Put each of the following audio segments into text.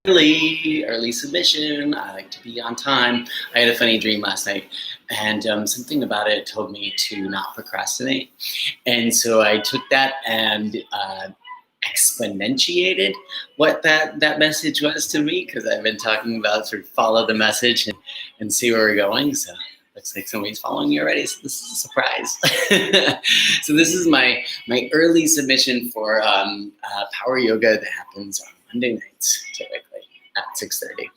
Early submission. I like to be on time. I had a funny dream last night, and something about it told me to not procrastinate. And so I took that and exponentiated what that message was to me, because I've been talking about sort of follow the message and see where we're going. So looks like somebody's following me already, so this is a surprise. So this is my early submission for power yoga that happens on Monday nights, typically at 6:30.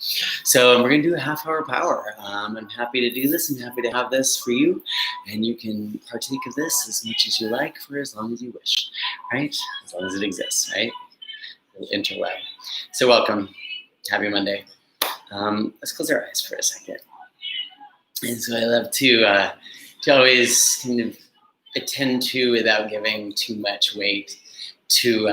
So we're gonna do a half-hour power. I'm happy to do this. I'm happy to have this for you, and you can partake of this as much as you like for as long as you wish, right? As long as it exists, right? The interweb. So welcome. Happy Monday. Let's close our eyes for a second. And so I love to always kind of attend to, without giving too much weight, to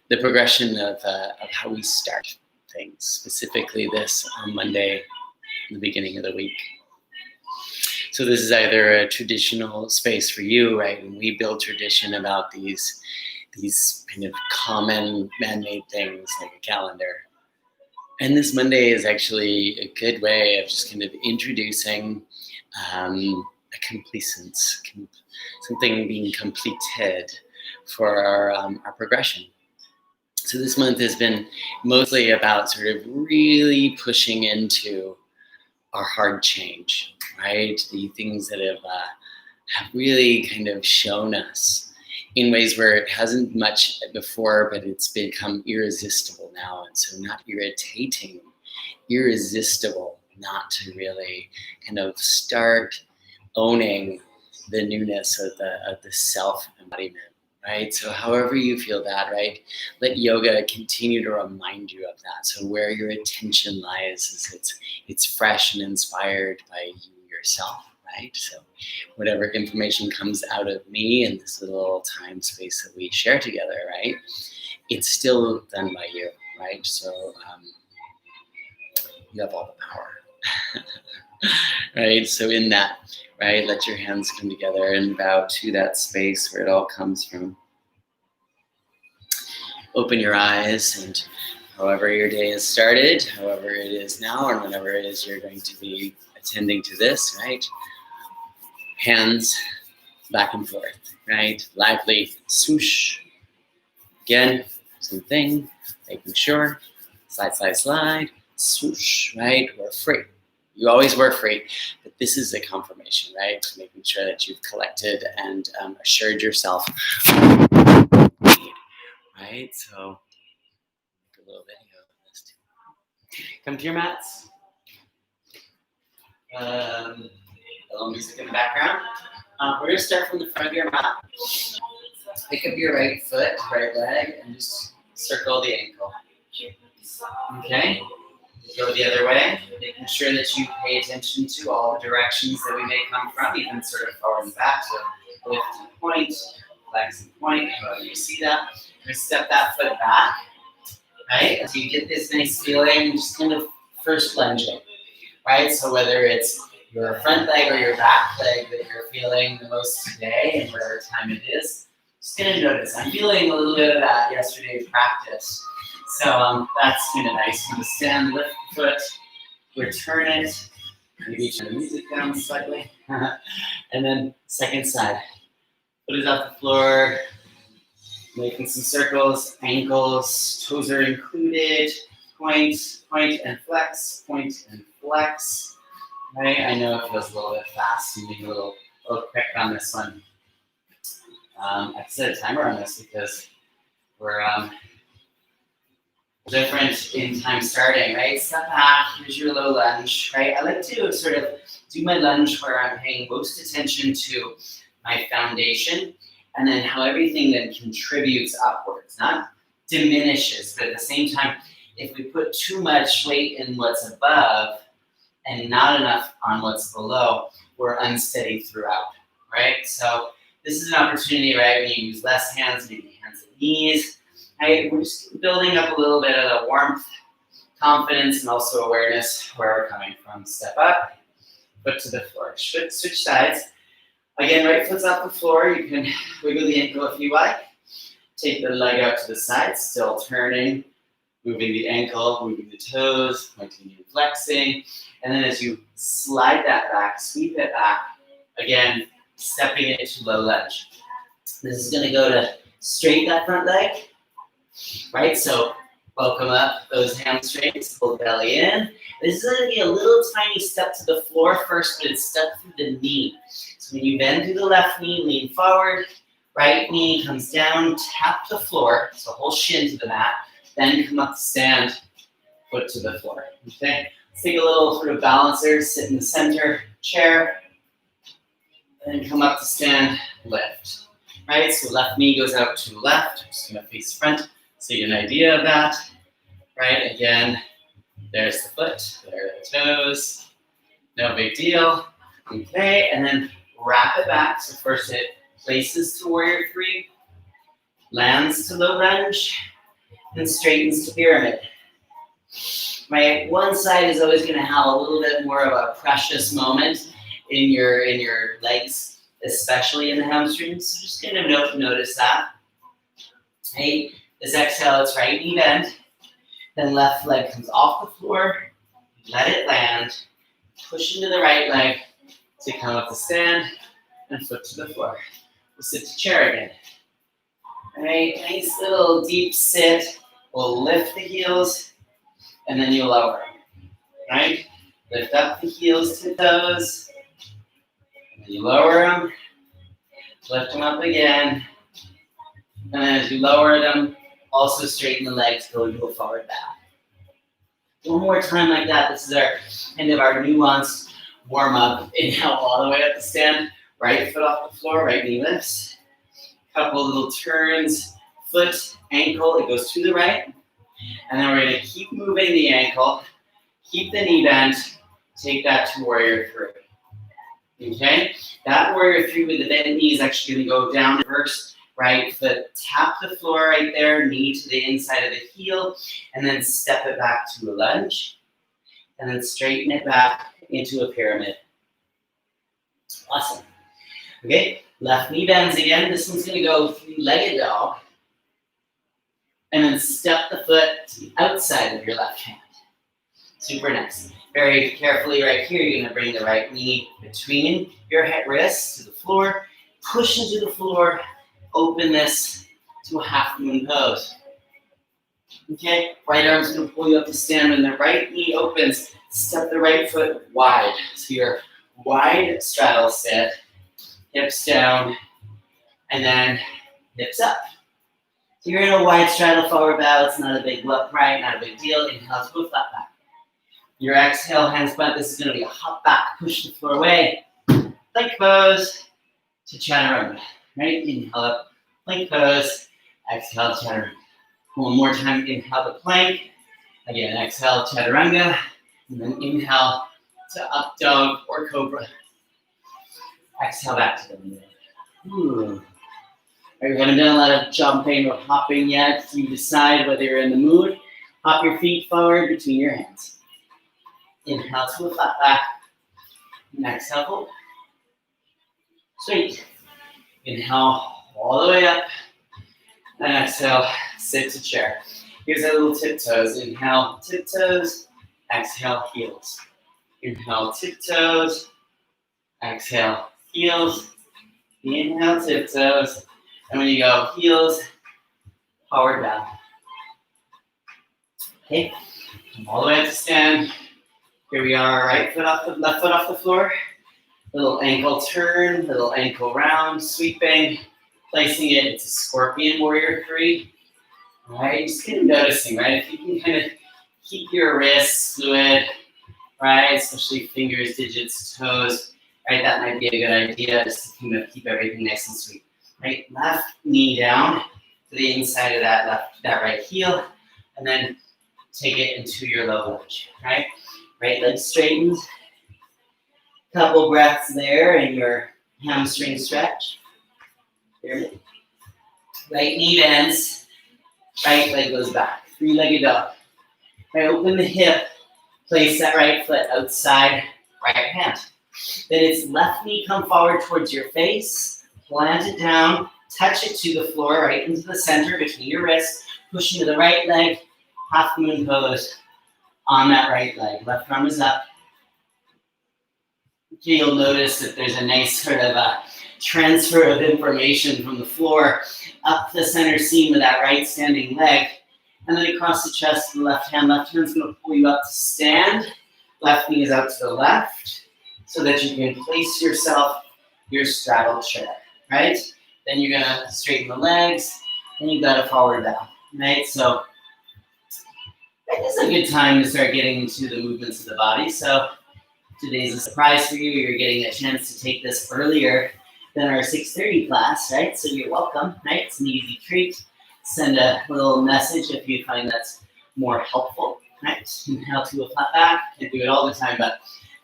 the progression of how we start things, specifically this on Monday, the beginning of the week. So this is either a traditional space for you, right? And we build tradition about these kind of common man-made things like a calendar. And this Monday is actually a good way of just kind of introducing a completions, something being completed for our progression. So this month has been mostly about sort of really pushing into our hard change, right? The things that have really kind of shown us in ways where it hasn't much before, but it's become irresistible now. And so not irritating, irresistible, not to really kind of start owning the newness of the self-embodiment. Right? So however you feel that, right? Let yoga continue to remind you of that. So where your attention lies is it's fresh and inspired by you yourself, right? So whatever information comes out of me in this little time space that we share together, right? It's still done by you, right? So you have all the power, right? So in that, right, let your hands come together and bow to that space where it all comes from. Open your eyes, and however your day has started, however it is now, or whenever it is you're going to be attending to this, right? Hands back and forth, right? Lively swoosh. Again, same thing, making sure. Slide, slide, slide, swoosh, right? We're free. You always were free, but this is a confirmation, right? Making sure that you've collected and assured yourself, right? So make a little video of this too. Come to your mats. A little music in the background. We're going to start from the front of your mat. Pick up your right foot, right leg, and just circle the ankle. Okay? Go the other way, making sure that you pay attention to all the directions that we may come from, even sort of forward and back. So lift and point, flex and point, however you see that. We're going to step that foot back, right? Until you get this nice feeling, just kind of first lunging, right? So whether it's your front leg or your back leg that you're feeling the most today, and whatever time it is, just going to notice. I'm feeling a little bit of that yesterday's practice. So that's kind of nice. I'm going to stand, lift the foot, return it, maybe turn the music down slightly, and then second side. Foot is off the floor, making some circles, ankles, toes are included, point, point and flex, point and flex. Right? I know it feels a little bit fast, and being a little quick on this one. I set a timer on this because we're different in time starting, right? Step back, here's your low lunge, right? I like to sort of do my lunge where I'm paying most attention to my foundation, and then how everything then contributes upwards, not diminishes, but at the same time, if we put too much weight in what's above and not enough on what's below, we're unsteady throughout, right? So this is an opportunity, right, when you use less hands, maybe hands and knees, right? We're just building up a little bit of the warmth, confidence, and also awareness where we're coming from. Step up, foot to the floor. Switch sides. Again, right foot's off the floor. You can wiggle the ankle if you like. Take the leg out to the side, still turning moving the ankle, moving the toes, pointing and flexing. And then as you slide that back, sweep it back, again, stepping it to low lunge. This is gonna go to straight that front leg, right? So welcome up those hamstrings, pull the belly in. This is gonna be a little tiny step to the floor first, but it's step through the knee. So when you bend through the left knee, lean forward, right knee comes down, tap the floor, so whole shin to the mat, then come up to stand, foot to the floor, okay? Let's take a little sort of balancer, sit in the center chair, and then come up to stand, lift. Right, so left knee goes out to the left, just gonna face front, so you get an idea of that. Right, again, there's the foot, there are the toes, no big deal. Okay, and then wrap it back. So first it places to warrior three, lands to low lunge, and straightens to pyramid. Right, one side is always gonna have a little bit more of a precious moment in your legs, especially in the hamstrings. So just kind of notice that. Hey, this exhale, it's right knee bend. Then left leg comes off the floor. Let it land. Push into the right leg to come up to stand and foot to the floor. We'll sit to chair again. All right, nice little deep sit. We'll lift the heels and then you'll lower them. Right? Lift up the heels to toes. And you lower them, lift them up again, and then as you lower them, also straighten the legs, go forward back. One more time like that. This is our end of our nuanced warm-up. Inhale all the way up to stand, right foot off the floor, right knee lifts. Couple little turns, foot, ankle, it goes to the right. And then we're gonna keep moving the ankle, keep the knee bent, take that to warrior three. Okay, that warrior three with the bent knee is actually going to go down first, right foot, tap the floor right there, knee to the inside of the heel, and then step it back to a lunge, and then straighten it back into a pyramid. Awesome. Okay, left knee bends again. This one's going to go three-legged dog, and then step the foot to the outside of your left hand. Super nice. Very carefully right here, you're gonna bring the right knee between your wrists to the floor, push into the floor, open this to a half moon pose. Okay, right arm's gonna pull you up to stand when the right knee opens, step the right foot wide. So you're wide straddle sit, hips down, and then hips up. So you're in a wide straddle forward bow, it's not a big look, right? Not a big deal. Inhale to a flat back. Your exhale, hands front, this is going to be a hop back, push the floor away, plank pose to chaturanga, right? Inhale up, plank pose, exhale, chaturanga. One more time, inhale the plank, again, exhale, chaturanga, and then inhale to up dog or cobra. Exhale back to the middle. Right, we haven't done a lot of jumping or hopping yet. You decide whether you're in the mood. Hop your feet forward between your hands. Inhale to a flat back. And exhale, hold. Straight. Inhale all the way up. And exhale, sit to chair. Here's our little tiptoes. Inhale, tiptoes. Exhale, heels. Inhale, tiptoes. Exhale, heels. Inhale, tiptoes. And when you go heels, forward down. Okay, come all the way up to stand. Here we are, right foot off the left foot off the floor. Little ankle turn, little ankle round, sweeping, placing it into scorpion warrior three. All right, just kind of noticing, right? If you can kind of keep your wrists fluid, right? Especially fingers, digits, toes, right? That might be a good idea, just to kind of keep everything nice and sweet. Right, left knee down to the inside of that right heel, and then take it into your low lunge, right? Right leg straightens. Couple breaths there in your hamstring stretch. Pyramid. Right knee bends, right leg goes back. Three-legged dog. Right, open the hip, place that right foot outside right hand. Then it's left knee come forward towards your face, plant it down, touch it to the floor, right into the center between your wrists, push into the right leg, half moon pose on that right leg. Left arm is up. Okay, you'll notice that there's a nice sort of a transfer of information from the floor up the center seam of that right standing leg, and then across the chest to the left hand. Left hand's going to pull you up to stand. Left knee is out to the left so that you can place yourself your straddle chair, right? Then you're going to straighten the legs, and you got to forward down, right? So this is a good time to start getting into the movements of the body. So today's a surprise for you. You're getting a chance to take this earlier than our 6:30 class, right? So you're welcome, right? It's an easy treat. Send a little message if you find that's more helpful, right? Inhale to a flat back. Can't do it all the time, but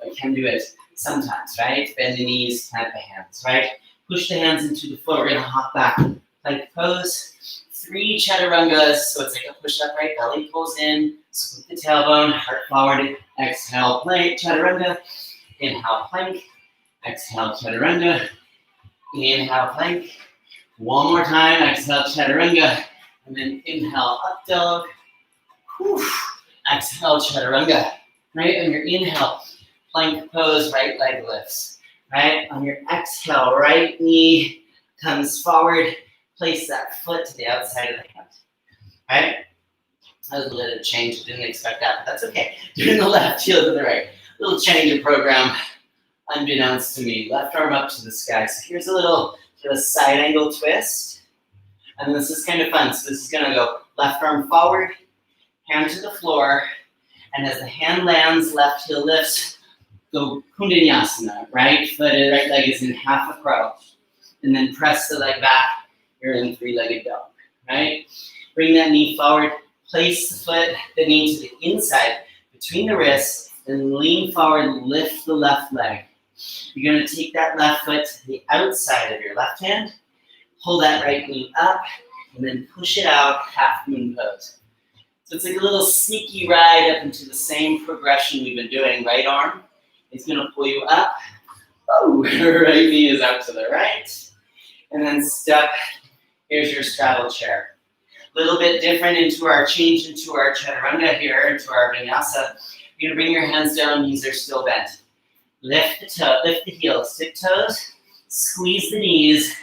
I can do it sometimes, right? Bend the knees, plant the hands, right? Push the hands into the floor. We're gonna hop back, plank pose. 3 chaturangas, so it's like a push-up, right? Belly pulls in, scoop the tailbone, heart forward. Exhale, plank, chaturanga. Inhale, plank. Exhale, chaturanga. Inhale, plank. One more time, exhale, chaturanga. And then inhale, up dog. Whew. Exhale, chaturanga. Right, on your inhale, plank pose, right leg lifts. Right, on your exhale, right knee comes forward. Place that foot to the outside of the hand. Right? That was a little change. Didn't expect that, but that's okay. Doing the left heel to the right. Little change of program, unbeknownst to me. Left arm up to the sky. So here's a little sort of side angle twist. And this is kind of fun. So this is going to go left arm forward, hand to the floor. And as the hand lands, left heel lifts, go Kundalini, right foot, right leg is in half a crow. And then press the leg back. You're in 3-legged dog, right? Bring that knee forward. Place the foot, the knee to the inside between the wrists, and lean forward, lift the left leg. You're going to take that left foot to the outside of your left hand, pull that right knee up, and then push it out, half moon pose. So it's like a little sneaky ride up into the same progression we've been doing. Right arm is going to pull you up. Oh, right knee is out to the right. And then step, here's your straddle chair. Little bit different into our change into our chaturanga here, into our vinyasa. You're gonna bring your hands down, knees are still bent. Lift the toe, lift the heels, tip toes, squeeze the knees,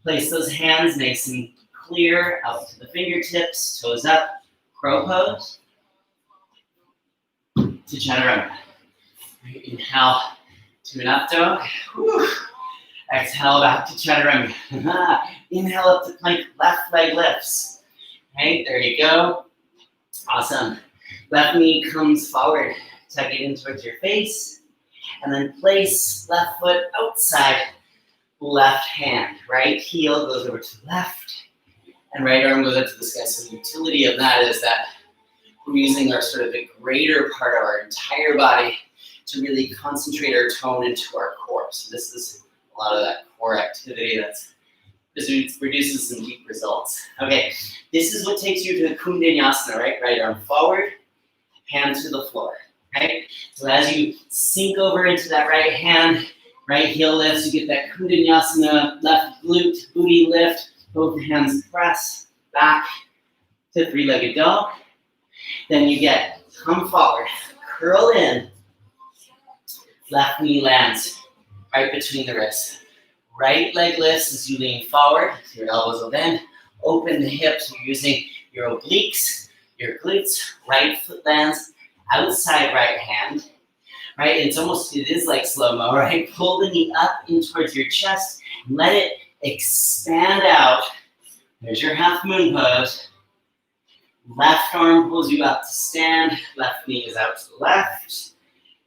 place those hands nice and clear out to the fingertips, toes up, crow pose to chaturanga. Inhale to an up dog. Whew. Exhale back to chaturanga. Inhale up to plank, left leg lifts. Okay, there you go. Awesome. Left knee comes forward. Tuck it in towards your face. And then place left foot outside left hand. Right heel goes over to the left. And right arm goes up to the sky. So the utility of that is that we're using our sort of the greater part of our entire body to really concentrate our tone into our core. So this is a lot of that core activity that's produces some deep results. Okay, this is what takes you to the Kundalini, right? Right arm forward, hand to the floor, right? So as you sink over into that right hand, right heel lifts, you get that Kundalini, left glute, booty lift, both hands press back to 3-legged dog. Then you get, come forward, curl in, left knee lands right between the wrists. Right leg lifts as you lean forward, your elbows will bend. Open the hips, you're using your obliques, your glutes. Right foot lands outside right hand. Right, it is like slow-mo, right? Pull the knee up in towards your chest. Let it expand out. There's your half moon pose. Left arm pulls you up to stand. Left knee is out to the left.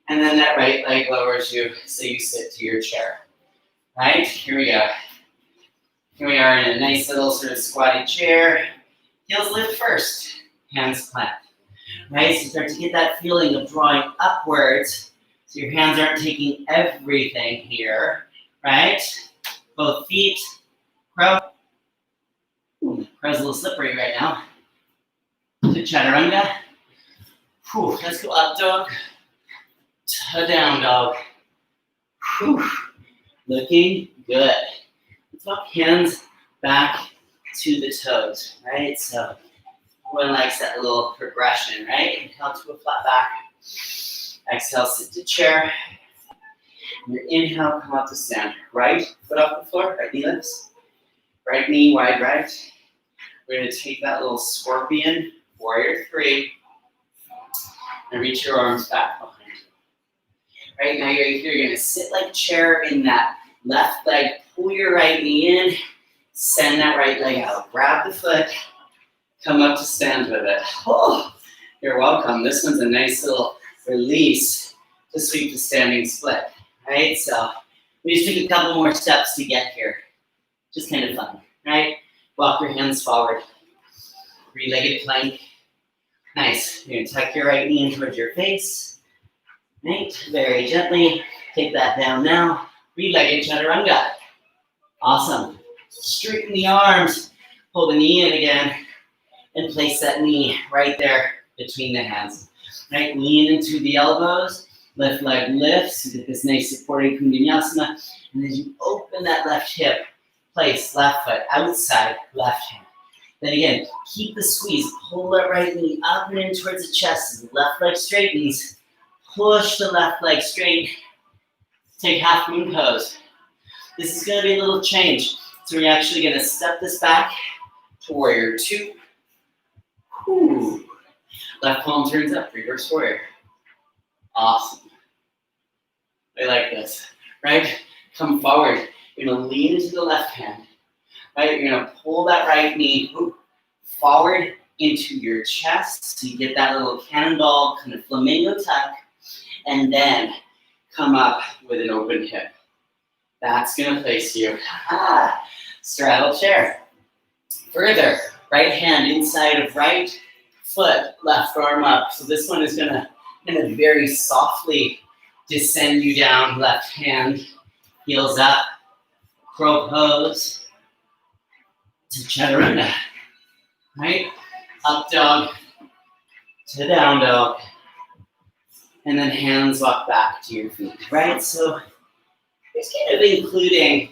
And then that right leg lowers you so you sit to your chair. Right, here we go. Here we are in a nice little sort of squatty chair. Heels lift first, hands plant. Right, so start to get that feeling of drawing upwards. So your hands aren't taking everything here, right? Both feet, crow. Crow's a little slippery right now. To chaturanga. Whew, let's go up dog, to down dog. Whew. Looking good. Let's walk hands back to the toes, right? So Everyone likes that little progression, right? Inhale to a flat back. Exhale, sit to chair. And your inhale, come up to stand. Right foot off the floor, right knee lifts. Right knee wide right. We're gonna take that little scorpion, warrior three, and reach your arms back behind you. Right now you're gonna sit like a chair in that left leg, pull your right knee in, send that right leg out. Grab the foot, come up to stand with it. Oh, you're welcome. This one's a nice little release to sweep the standing split, right? So we just take a couple more steps to get here. Just kind of fun, right? Walk your hands forward. Three-legged plank. Nice. You're gonna tuck your right knee in towards your face. Right? Very gently. Take that down now. Three-legged chaturanga. Awesome. Straighten the arms. Pull the knee in again. And place that knee right there between the hands. Right? Lean into the elbows. Left leg lifts. You get this nice supporting Kundalini. And as you open that left hip, place left foot outside left hand. Then again, keep the squeeze. Pull that right knee up and in towards the chest. As the left leg straightens. Push the left leg straight. Take half moon pose. This is going to be a little change. So we're actually going to step this back to warrior two. Whew. Left palm turns up, reverse warrior. Awesome. I like this, right? Come forward. You're going to lean into the left hand, right? You're going to pull that right knee forward into your chest. So you get that little cannonball, kind of flamingo tuck, and then come up with an open hip. That's going to place you. Straddle chair. Further, right hand inside of right foot, left arm up. So this one is going to very softly descend you down, left hand, heels up, crow pose to chaturanga, right? Up dog to down dog, and then hands walk back to your feet, right? So it's kind of including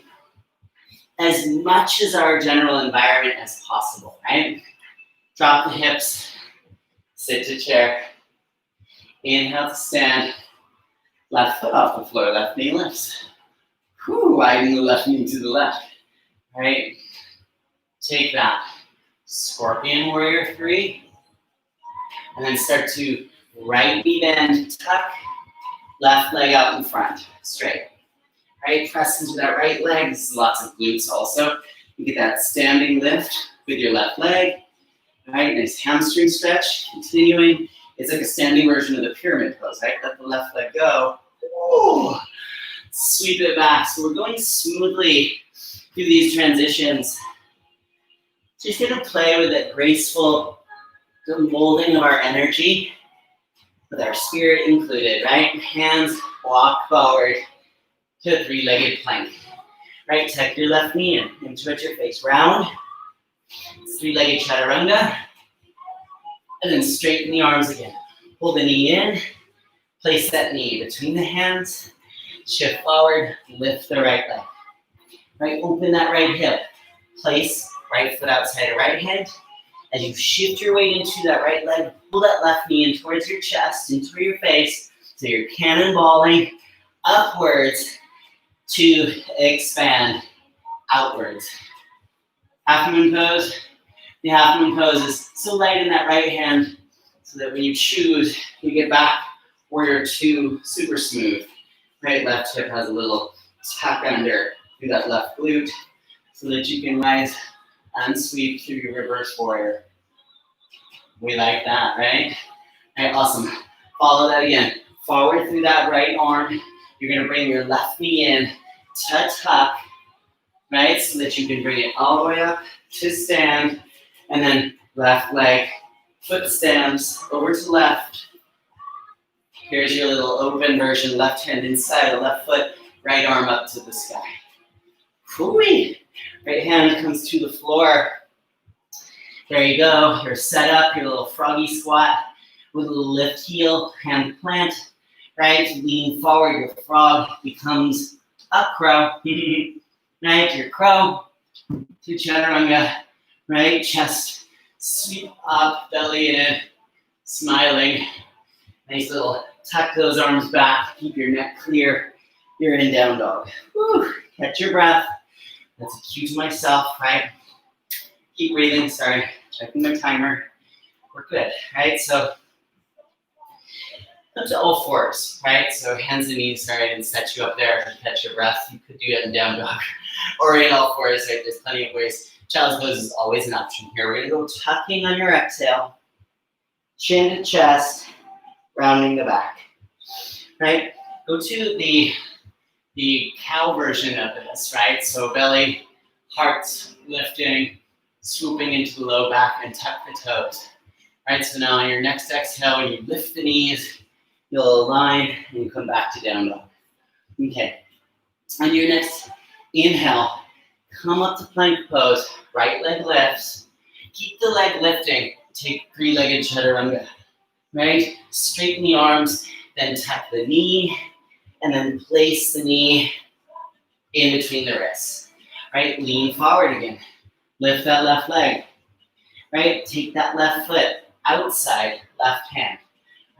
as much as our general environment as possible, right? Drop the hips, sit to chair, inhale to stand, left foot off the floor, left knee lifts. Widen the left knee to the left, right? Take that. Scorpion warrior three. And then start to right knee bend, tuck, left leg out in front, straight. Right, press into that right leg. This is lots of glutes also. You get that standing lift with your left leg. All right, nice hamstring stretch. Continuing. It's like a standing version of the pyramid pose, right? Let the left leg go. Ooh. Sweep it back. So we're going smoothly through these transitions. Just gonna play with that graceful molding of our energy, with our spirit included, right? Hands walk forward to a three-legged plank. Right, tuck your left knee in towards your face. Round. Three-legged chaturanga. And then straighten the arms again. Pull the knee in. Place that knee between the hands. Shift forward, lift the right leg. Right, open that right hip. Place right foot outside of right hand. As you shift your weight into that right leg, pull that left knee in towards your chest, into your face. So you're cannonballing upwards to expand outwards. Half moon pose. The half moon pose is so light in that right hand so that when you choose, you get back warrior two, super smooth. Right, left hip has a little tuck under through that left glute so that you can rise and sweep through your reverse warrior. We like that, right? All right, awesome. Follow that again. Forward through that right arm. You're gonna bring your left knee in to tuck, right? So that you can bring it all the way up to stand. And then left leg, foot stems over to left. Here's your little open version, left hand inside the left foot, right arm up to the sky. Whoo-wee. Right hand comes to the floor. There you go. You're set up, your little froggy squat with a little lift heel, hand plant, right? Lean forward, your frog becomes a crow. Right, your crow to chaturanga, right? Chest Sweep up, belly in, smiling. Nice little tuck those arms back, keep your neck clear. You're in down dog. Whew. Catch your breath. That's a cue to myself, right? Keep breathing, sorry, checking my timer. We're good, right? So up to all fours, right? So hands and knees, sorry, I didn't set you up there to catch your breath. You could do it in down dog or in all fours, right? There's plenty of ways. Child's pose is always an option here. We're gonna go tucking on your exhale, chin to chest, rounding the back, right? Go to the cow version of this, right? So belly, heart lifting, swooping into the low back and tuck the toes, right? So now on your next exhale, you lift the knees, you'll align, and you come back to down dog. Okay, on your next inhale, come up to plank pose, right leg lifts, keep the leg lifting, take three-legged chaturanga, right? Straighten the arms, then tuck the knee, and then place the knee in between the wrists, right? Lean forward again, lift that left leg, right? Take that left foot outside left hand,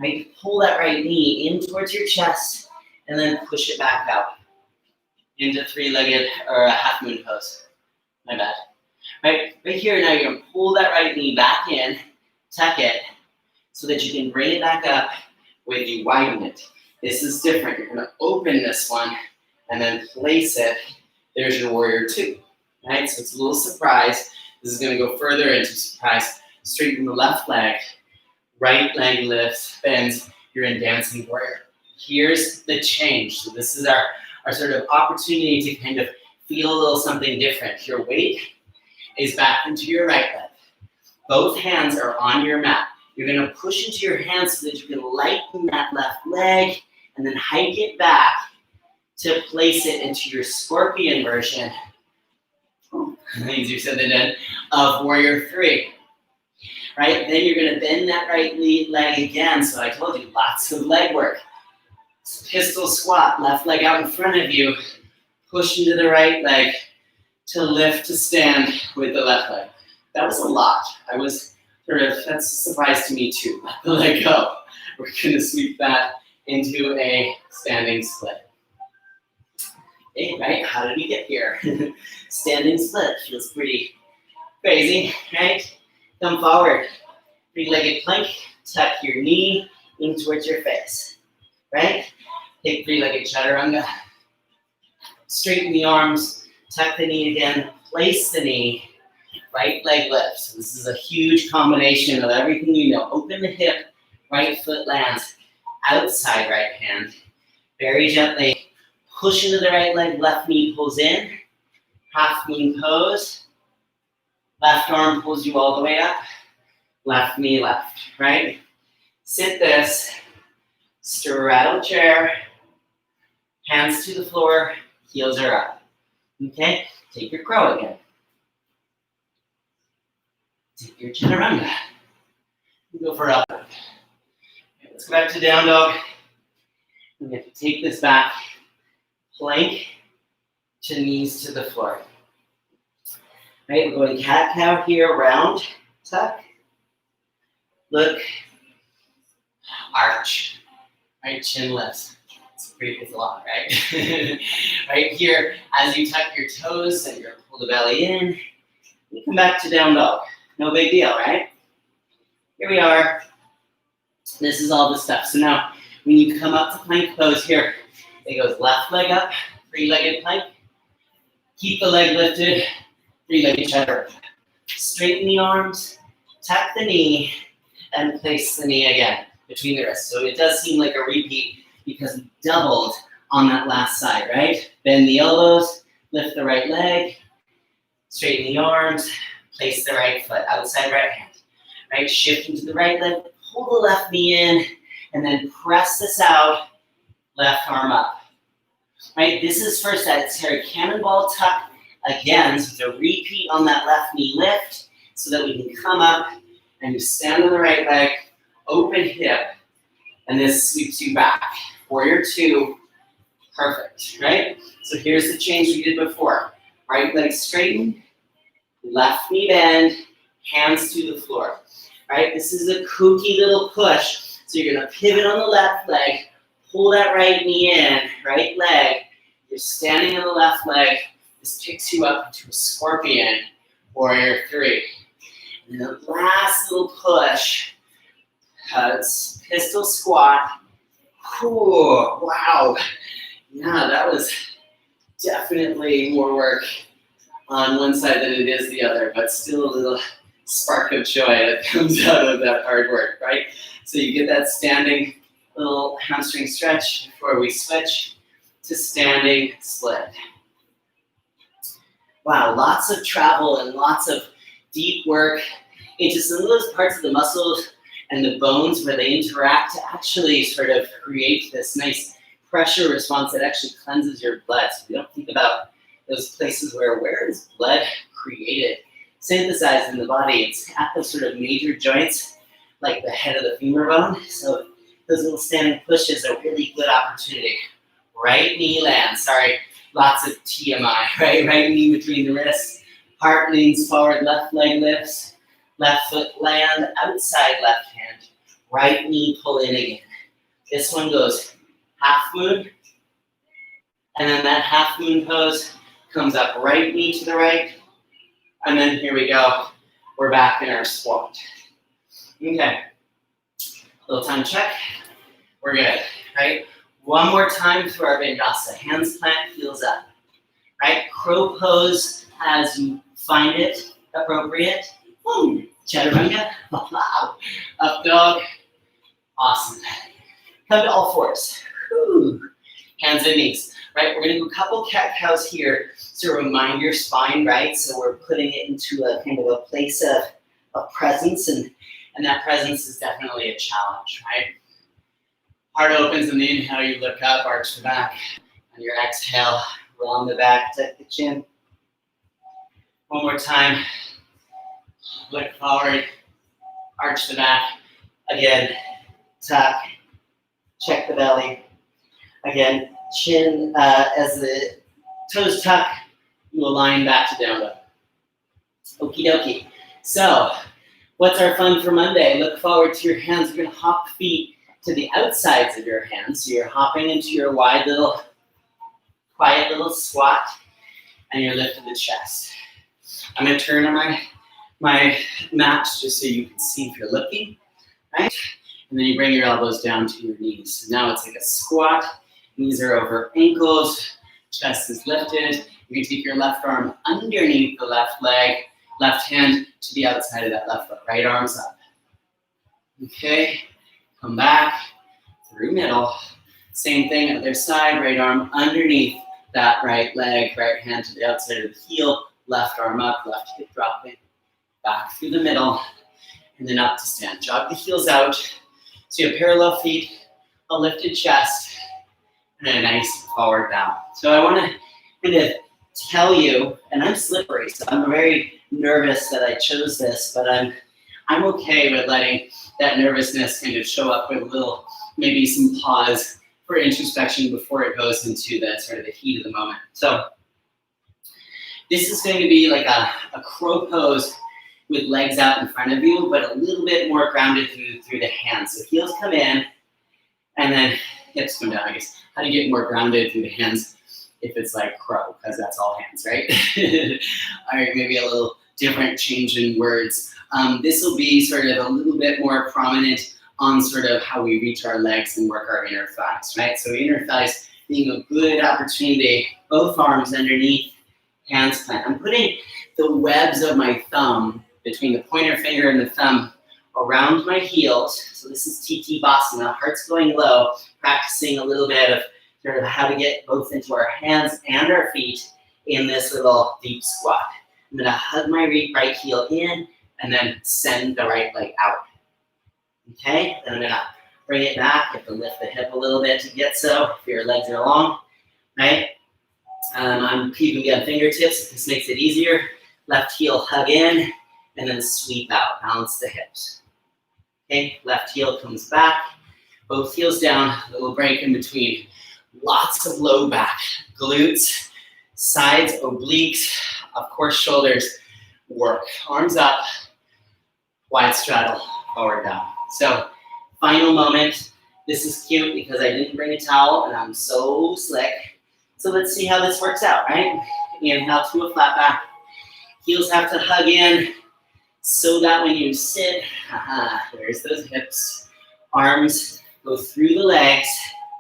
right? Pull that right knee in towards your chest, and then push it back out into three-legged or a half moon pose. My bad. Right here now, you're gonna pull that right knee back in, tuck it, so that you can bring it back up with you widen it. This is different. You're gonna open this one and then place it. There's your warrior two, right? So it's a little surprise. This is gonna go further into surprise. Straighten the left leg, right leg lifts, bends. You're in dancing warrior. Here's the change. So this is our sort of opportunity to kind of feel a little something different. Your weight is back into your right leg. Both hands are on your mat. You're gonna push into your hands so that you can lighten that left leg and then hike it back to place it into your scorpion version. Easier said than done, of warrior three. Right, then you're gonna bend that right leg again. So I told you, lots of leg work. Pistol squat, left leg out in front of you, push into the right leg to lift to stand with the left leg. That was a lot. That's a surprise to me too. Let the leg go. We're gonna sweep that into a standing split. Okay, right, how did we get here? Standing split feels pretty crazy, right? Come forward, three-legged plank, tuck your knee in towards your face, right? Take three-legged chaturanga, straighten the arms, tuck the knee again, place the knee, right leg lifts. So this is a huge combination of everything you know. Open the hip, right foot lands, outside right hand. Very gently push into the right leg, left knee pulls in, half moon pose. Left arm pulls you all the way up, left knee left, right? Sit this, straddle chair, hands to the floor, heels are up. Okay, take your crow again. Take your chaturanga. Go for up. Okay, let's go back to down dog. We have to take this back, plank to knees to the floor. Right, we're going cat-cow here, round, tuck, look, arch, right, chin lifts. It's a lot, right? Right here, as you tuck your toes and you're pull the belly in, you come back to down dog. No big deal, right? Here we are. This is all the stuff. So now, when you come up to plank pose here, it goes left leg up, three-legged plank. Keep the leg lifted, three-legged chaturanga. Straighten the arms, tuck the knee, and place the knee again between the wrists. So it does seem like a repeat because we doubled on that last side, right? Bend the elbows, lift the right leg, straighten the arms, place the right foot outside right hand. Right, shift into the right leg, pull the left knee in, and then press this out, left arm up. Right, this is first that Terry cannonball tuck again, so it's a repeat on that left knee lift, so that we can come up and you stand on the right leg, open hip, and this sweeps you back. Warrior two, perfect, right? So here's the change we did before. Right leg straighten, left knee bend, hands to the floor. All right, this is a kooky little push. So you're gonna pivot on the left leg, pull that right knee in, right leg. You're standing on the left leg. This picks you up into a scorpion, warrior 3. And the last little push, it's pistol squat. Ooh, wow. Yeah, that was definitely more work on one side than it is the other, but still a little spark of joy that comes out of that hard work, right? So you get that standing little hamstring stretch before we switch to standing split. Wow, lots of travel and lots of deep work into some of those parts of the muscles and the bones where they interact to actually sort of create this nice pressure response that actually cleanses your blood. So we don't think about those places where is blood created, synthesized in the body. It's at those sort of major joints, like the head of the femur bone. So those little standing pushes are really good opportunity. Right knee lands, sorry, lots of TMI, right? Right knee between the wrists, heart leans forward, left leg lifts, left foot land, outside left hand, right knee pull in again. This one goes half moon, and then that half moon pose comes up right knee to the right, and then here we go. We're back in our squat. Okay, little time check. We're good, right? One more time through our vinyasa. Hands plant, heels up, right? Crow pose as you find it appropriate. Boom, chaturanga, wow. Up dog, awesome. Come to all fours. Whew. Hands and knees, right? We're gonna do a couple cat-cows here to remind your spine, right? So we're putting it into a kind of a place of presence, and that presence is definitely a challenge, right? Heart opens on the inhale, you look up, arch the back. On your exhale, round the back, tuck the chin. One more time, look forward, arch the back. Again, tuck, check the belly. Again, chin as the toes tuck, you align back to down dog. Okie dokie. So, what's our fun for Monday? Look forward to your hands. We're gonna hop feet to the outsides of your hands. So you're hopping into your wide little, quiet little squat, and you're lifting the chest. I'm gonna turn on my mat just so you can see if you're looking, right? And then you bring your elbows down to your knees. So now it's like a squat. Knees are over ankles, chest is lifted. You can take your left arm underneath the left leg, left hand to the outside of that left foot. Right arm's up. Okay. Come back through middle. Same thing, other side, right arm underneath that right leg, right hand to the outside of the heel, left arm up, left hip dropping, back through the middle, and then up to stand. Jog the heels out, so you have parallel feet, a lifted chest, and a nice forward bow. So I want to kind of tell you, and I'm slippery, so I'm very nervous that I chose this, but I'm okay with letting that nervousness kind of show up with a little, maybe some pause for introspection before it goes into the sort of the heat of the moment. So this is going to be like a crow pose with legs out in front of you, but a little bit more grounded through the hands. So heels come in, and then hips come down. I guess how to get more grounded through the hands if it's like crow, because that's all hands, right? All right, maybe a little different change in words. This will be sort of a little bit more prominent on sort of how we reach our legs and work our inner thighs, right? So inner thighs being a good opportunity, both arms underneath, hands plant. I'm putting the webs of my thumb between the pointer finger and the thumb around my heels. So this is TT Basana, heart's going low, practicing a little bit of sort of how to get both into our hands and our feet in this little deep squat. I'm gonna hug my right heel in and then send the right leg out. Okay, then I'm gonna bring it back. You have to lift the hip a little bit to get so, if your legs are long, right? I'm keeping it on fingertips. This makes it easier. Left heel hug in and then sweep out, balance the hips. Okay, left heel comes back, both heels down, a little break in between. Lots of low back, glutes, sides, obliques, of course shoulders work. Arms up, wide straddle, forward down. So final moment. This is cute because I didn't bring a towel and I'm so slick. So let's see how this works out, right? Inhale to a flat back. Heels have to hug in so that when you sit, there's those hips. Arms go through the legs,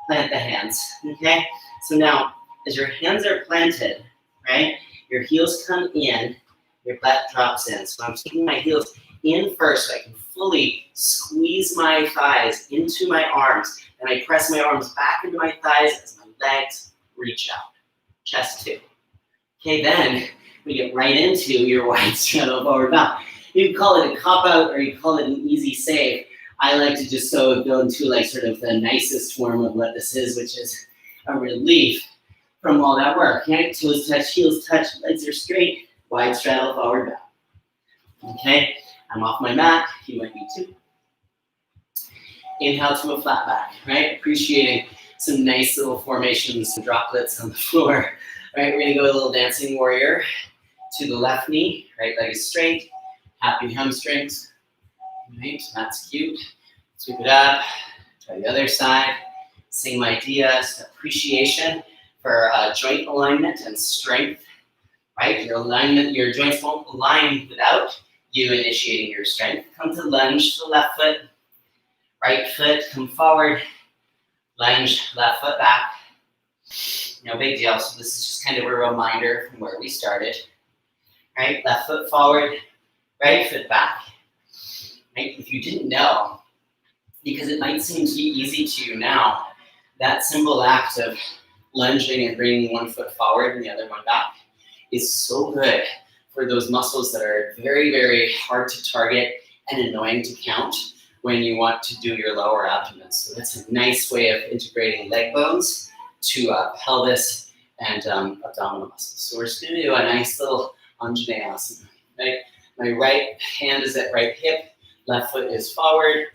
plant the hands, okay? So now, as your hands are planted, right, your heels come in, your butt drops in. So I'm taking my heels in first so I can fully squeeze my thighs into my arms. And I press my arms back into my thighs as my legs reach out. Chest two. Okay, then we get right into your wide straddle forward bow. You can call it a cop-out or you can call it an easy save. I like to just go into like sort of the nicest form of what this is, which is a relief from all that work, right? Toes touch, heels touch, legs are straight, wide straddle forward bow. Okay, I'm off my mat, you might be too. Inhale to a flat back, right? Appreciating some nice little formations, some droplets on the floor. Right, we're gonna go a little dancing warrior to the left knee, right leg is straight, happy hamstrings, right, that's cute. Sweep it up, try the other side. Same idea, just appreciation for joint alignment and strength, right? Your alignment, your joints won't align without you initiating your strength. Come to lunge to the left foot, right foot, come forward, lunge, left foot back. No big deal. So this is just kind of a reminder from where we started. Right, left foot forward, right foot back. Right, if you didn't know, because it might seem to be easy to you now, that simple act of lunging and bringing one foot forward and the other one back is so good for those muscles that are very, very hard to target and annoying to count when you want to do your lower abdomen. So that's a nice way of integrating leg bones to pelvis and abdominal muscles. So we're just gonna do a nice little Anjaneyasana, right? My right hand is at right hip, left foot is forward,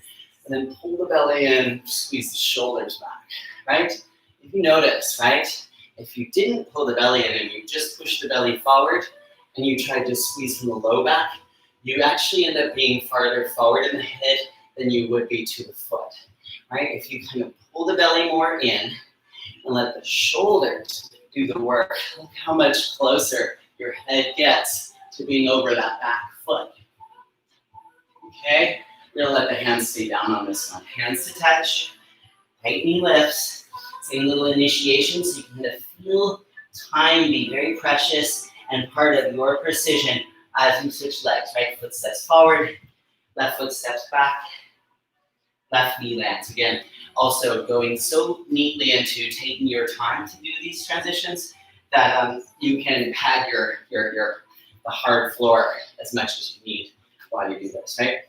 and then pull the belly in, squeeze the shoulders back, right? If you notice, right, if you didn't pull the belly in and you just push the belly forward and you tried to squeeze from the low back, you actually end up being farther forward in the head than you would be to the foot, right? If you kind of pull the belly more in, and let the shoulders do the work. Look how much closer your head gets to being over that back foot. Okay, we're gonna let the hands stay down on this one. Hands to touch, right knee lifts. Same little initiation so you can kind of feel time be very precious and part of your precision as you switch legs. Right foot steps forward, left foot steps back, left knee lands. Again, also going so neatly into taking your time to do these transitions that you can pad the hard floor as much as you need while you do this, right?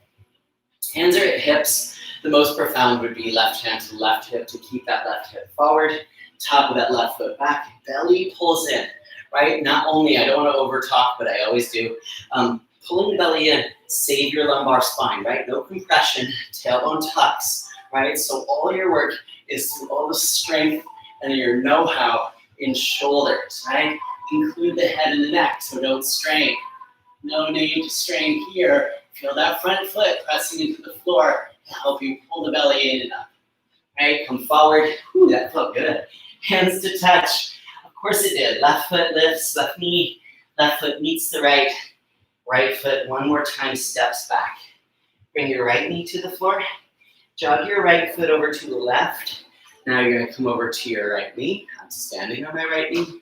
Hands are at hips. The most profound would be left hand to left hip to keep that left hip forward, top of that left foot back, belly pulls in, right? Not only, I don't want to over talk, but I always do, pulling the belly in, save your lumbar spine, right? No compression, tailbone tucks. Right, so all your work is through all the strength and your know-how in shoulders, right? Include the head and the neck, so don't strain. No need to strain here. Feel that front foot pressing into the floor to help you pull the belly in and up. Right, come forward. Ooh, that felt good. Hands to touch. Of course it did. Left foot lifts, left knee, left foot meets the right. Right foot one more time steps back. Bring your right knee to the floor. Jog your right foot over to the left. Now you're gonna come over to your right knee. I'm standing on my right knee.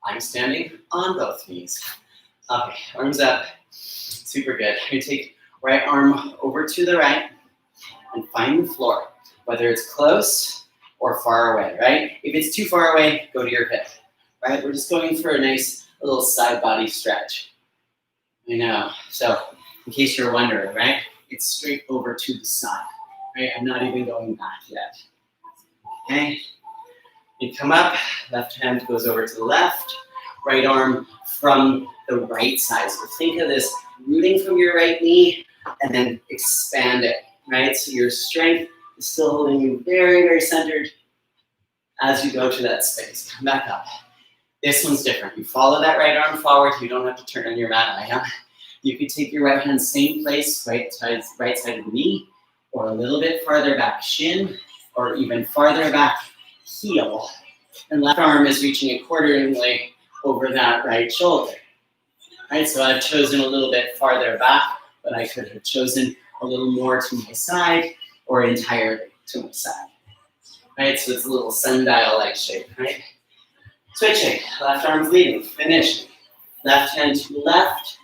I'm standing on both knees. Okay, arms up. Super good. You take right arm over to the right and find the floor, whether it's close or far away, right? If it's too far away, go to your hip, right? We're just going for a nice little side body stretch. I know. So in case you're wondering, right? It's straight over to the side. Right, I'm not even going back yet. Okay, you come up, left hand goes over to the left, right arm from the right side. So think of this rooting from your right knee and then expand it, right? So your strength is still holding you very, very centered as you go to that space. Come back up. This one's different. You follow that right arm forward. You don't have to turn on your mat. You could take your right hand same place, right side of the knee, or a little bit farther back shin, or even farther back heel. And left arm is reaching accordingly over that right shoulder. Right, so I've chosen a little bit farther back, but I could have chosen a little more to my side or entirely to my side. Right, so it's a little sundial-like shape, right? Switching, left arm's leading, finishing. Left hand to the left,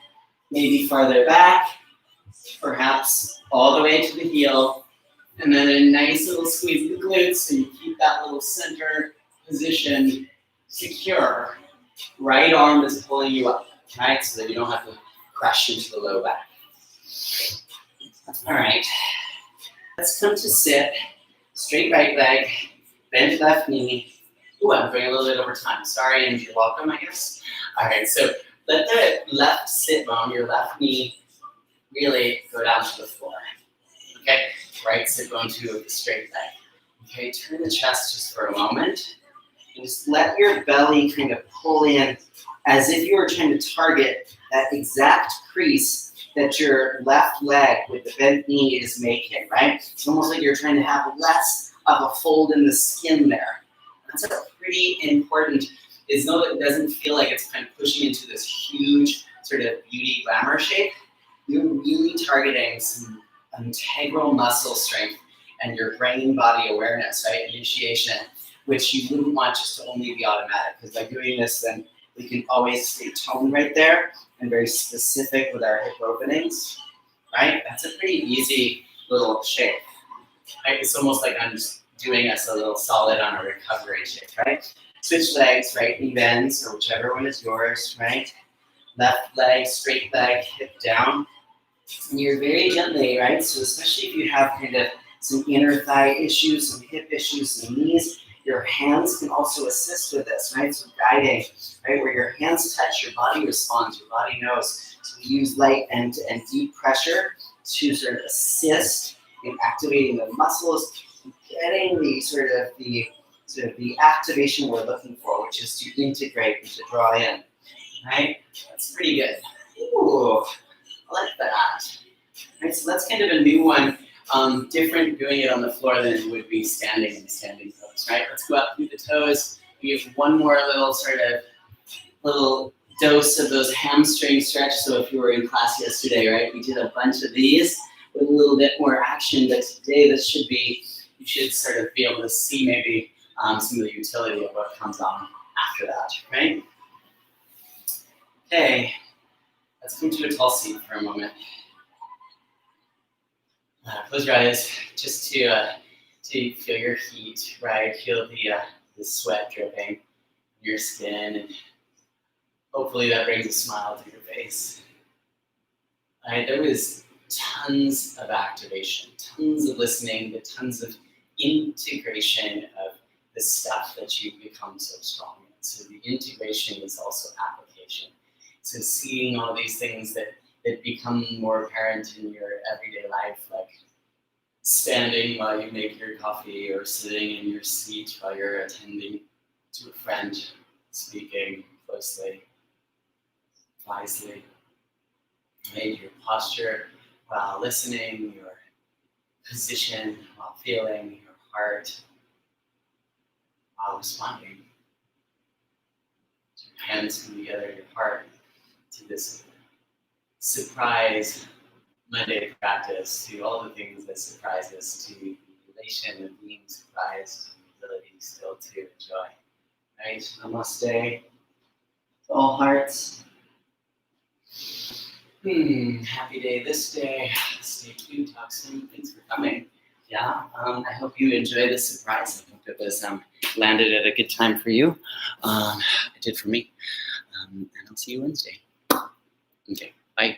maybe farther back, perhaps all the way to the heel, and then a nice little squeeze of the glutes so you keep that little center position secure. Right arm is pulling you up, right? So that you don't have to crash into the low back. All right, let's come to sit. Straight right leg, bend left knee. Ooh, I'm going a little bit over time. Sorry, and you're welcome, I guess. All right, so let the left sit bone, your left knee, really go down to the floor. Okay, right sit bone to a straight leg. Okay, turn the chest just for a moment. And just let your belly kind of pull in as if you were trying to target that exact crease that your left leg with the bent knee is making, right? It's almost like you're trying to have less of a fold in the skin there. That's pretty important, is know that it doesn't feel like it's kind of pushing into this huge sort of beauty glamour shape. You're really targeting some integral muscle strength and your brain body awareness, right? Initiation, which you wouldn't want just to only be automatic, because by doing this, then we can always stay toned right there and very specific with our hip openings, right? That's a pretty easy little shape, right? It's almost like I'm just doing us a little solid on a recovery shape, right? Switch legs, right knee bends, or whichever one is yours, right? Left leg, straight leg, hip down. And you're very gently, right? So especially if you have kind of some inner thigh issues, some hip issues, some knees, your hands can also assist with this, right? So guiding, right? Where your hands touch, your body responds, your body knows. So we use light and deep pressure to sort of assist in activating the muscles, getting the activation we're looking for, which is to integrate and to draw in, right? That's pretty good. Ooh, I like that. Right, so that's kind of a new one. Different doing it on the floor than it would be standing in standing pose, right? Let's go up through the toes. We have one more little dose of those hamstring stretch. So if you were in class yesterday, right, we did a bunch of these with a little bit more action, but today you should sort of be able to see maybe some of the utility of what comes on after that, right? Okay, let's come to a tall seat for a moment. Close your eyes just to feel your heat, right? Feel the sweat dripping from your skin, and hopefully that brings a smile to your face. All right, there was tons of activation, tons of listening, but tons of integration of the stuff that you've become so strong in. So the integration is also application. So seeing all these things that become more apparent in your everyday life, like standing while you make your coffee or sitting in your seat while you're attending to a friend, speaking closely, wisely. Right? Your posture while listening, your position while feeling, your heart while responding. Your hands come together, your heart, to this surprise Monday practice, to all the things that surprise us, to the elation of being surprised, and the ability still to enjoy. Right? Namaste to all hearts. Happy day this day. Stay tuned. Talk soon. Thanks for coming. Yeah, I hope you enjoy the surprise. I hope it was landed at a good time for you. It did for me. And I'll see you Wednesday. Okay, bye.